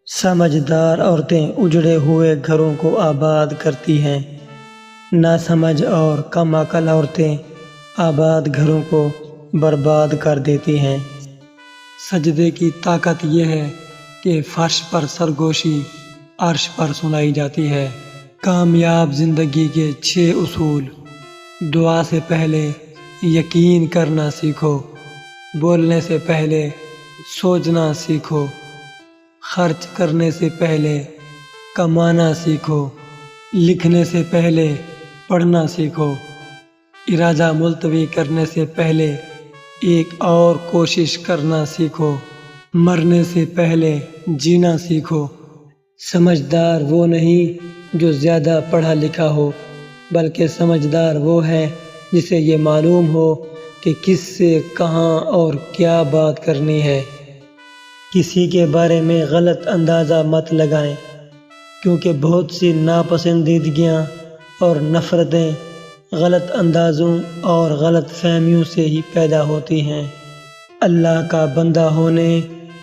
سمجھدار عورتیں اجڑے ہوئے گھروں کو آباد کرتی ہیں، ناسمجھ اور کم عقل عورتیں آباد گھروں کو برباد کر دیتی ہیں۔ سجدے کی طاقت یہ ہے کہ فرش پر سرگوشی عرش پر سنائی جاتی ہے۔ کامیاب زندگی کے 6 اصول۔ دعا سے پہلے یقین کرنا سیکھو، بولنے سے پہلے سوچنا سیکھو، خرچ کرنے سے پہلے کمانا سیکھو، لکھنے سے پہلے پڑھنا سیکھو، ارادہ ملتوی کرنے سے پہلے ایک اور کوشش کرنا سیکھو، مرنے سے پہلے جینا سیکھو۔ سمجھدار وہ نہیں جو زیادہ پڑھا لکھا ہو، بلکہ سمجھدار وہ ہے جسے یہ معلوم ہو کہ کس سے کہاں اور کیا بات کرنی ہے۔ کسی کے بارے میں غلط اندازہ مت لگائیں، کیونکہ بہت سی ناپسندیدگیاں اور نفرتیں غلط اندازوں اور غلط فہمیوں سے ہی پیدا ہوتی ہیں۔ اللہ کا بندہ ہونے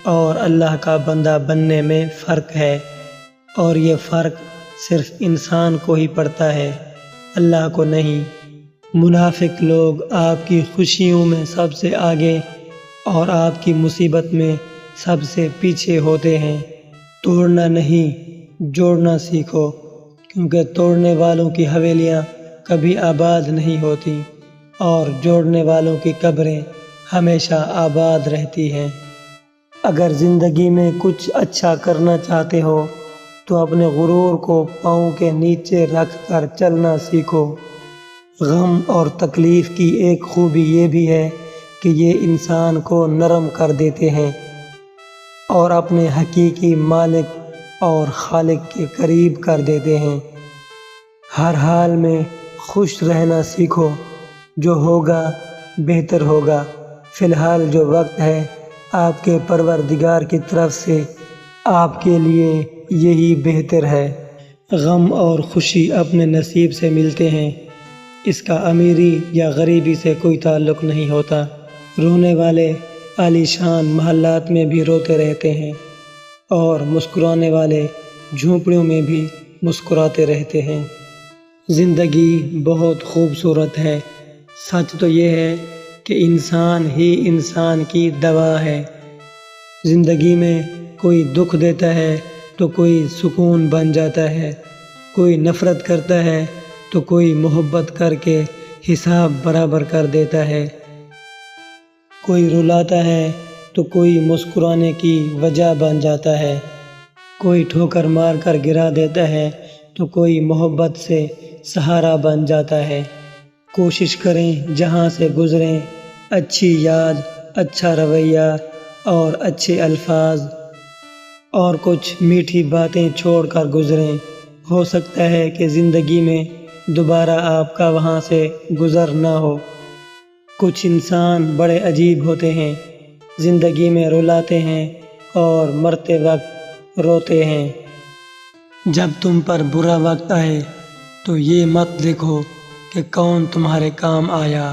اور اللہ کا بندہ بننے میں فرق ہے، اور یہ فرق صرف انسان کو ہی پڑتا ہے، اللہ کو نہیں۔ منافق لوگ آپ کی خوشیوں میں سب سے آگے اور آپ کی مصیبت میں سب سے پیچھے ہوتے ہیں۔ توڑنا نہیں، جوڑنا سیکھو، کیونکہ توڑنے والوں کی حویلیاں کبھی آباد نہیں ہوتی اور جوڑنے والوں کی قبریں ہمیشہ آباد رہتی ہیں۔ اگر زندگی میں کچھ اچھا کرنا چاہتے ہو تو اپنے غرور کو پاؤں کے نیچے رکھ کر چلنا سیکھو۔ غم اور تکلیف کی ایک خوبی یہ بھی ہے کہ یہ انسان کو نرم کر دیتے ہیں اور اپنے حقیقی مالک اور خالق کے قریب کر دیتے ہیں۔ ہر حال میں خوش رہنا سیکھو، جو ہوگا بہتر ہوگا۔ فی الحال جو وقت ہے آپ کے پروردگار کی طرف سے آپ کے لیے یہی بہتر ہے۔ غم اور خوشی اپنے نصیب سے ملتے ہیں، اس کا امیری یا غریبی سے کوئی تعلق نہیں ہوتا۔ رونے والے عالی شان محلات میں بھی روتے رہتے ہیں اور مسکرانے والے جھونپڑیوں میں بھی مسکراتے رہتے ہیں۔ زندگی بہت خوبصورت ہے۔ سچ تو یہ ہے کہ انسان ہی انسان کی دوا ہے۔ زندگی میں کوئی دکھ دیتا ہے تو کوئی سکون بن جاتا ہے، کوئی نفرت کرتا ہے تو کوئی محبت کر کے حساب برابر کر دیتا ہے، کوئی رلاتا ہے تو کوئی مسکرانے کی وجہ بن جاتا ہے، کوئی ٹھوکر مار کر گرا دیتا ہے تو کوئی محبت سے سہارا بن جاتا ہے۔ کوشش کریں جہاں سے گزریں اچھی یاد، اچھا رویہ اور اچھے الفاظ اور کچھ میٹھی باتیں چھوڑ کر گزریں۔ ہو سکتا ہے کہ زندگی میں دوبارہ آپ کا وہاں سے گزر نہ ہو۔ کچھ انسان بڑے عجیب ہوتے ہیں، زندگی میں رلاتے ہیں اور مرتے وقت روتے ہیں۔ جب تم پر برا وقت آئے تو یہ مت دیکھو کہ کون تمہارے کام آیا،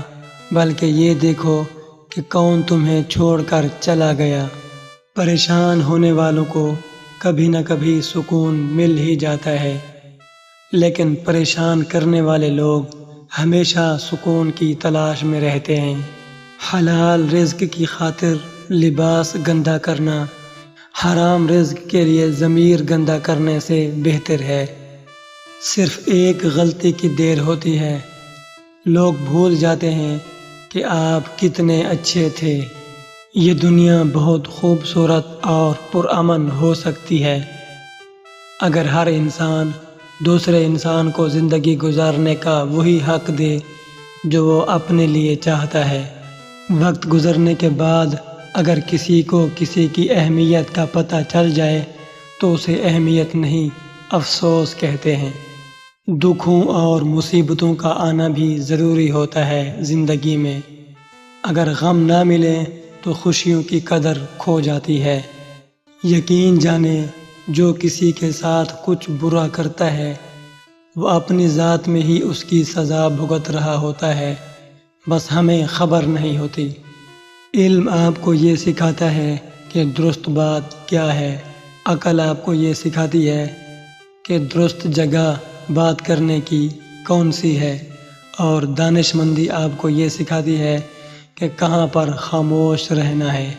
بلکہ یہ دیکھو کہ کون تمہیں چھوڑ کر چلا گیا۔ پریشان ہونے والوں کو کبھی نہ کبھی سکون مل ہی جاتا ہے، لیکن پریشان کرنے والے لوگ ہمیشہ سکون کی تلاش میں رہتے ہیں۔ حلال رزق کی خاطر لباس گندا کرنا حرام رزق کے لیے ضمیر گندا کرنے سے بہتر ہے۔ صرف ایک غلطی کی دیر ہوتی ہے، لوگ بھول جاتے ہیں کہ آپ کتنے اچھے تھے۔ یہ دنیا بہت خوبصورت اور پرامن ہو سکتی ہے اگر ہر انسان دوسرے انسان کو زندگی گزارنے کا وہی حق دے جو وہ اپنے لیے چاہتا ہے۔ وقت گزرنے کے بعد اگر کسی کو کسی کی اہمیت کا پتہ چل جائے تو اسے اہمیت نہیں، افسوس کہتے ہیں۔ دکھوں اور مصیبتوں کا آنا بھی ضروری ہوتا ہے زندگی میں۔ اگر غم نہ ملے تو خوشیوں کی قدر کھو جاتی ہے۔ یقین جانیں جو کسی کے ساتھ کچھ برا کرتا ہے وہ اپنی ذات میں ہی اس کی سزا بھگت رہا ہوتا ہے، بس ہمیں خبر نہیں ہوتی۔ علم آپ کو یہ سکھاتا ہے کہ درست بات کیا ہے عقل آپ کو یہ سکھاتی ہے کہ درست جگہ بات کرنے کی کون سی ہے، اور دانش مندی آپ کو یہ سکھاتی ہے کہ کہاں پر خاموش رہنا ہے۔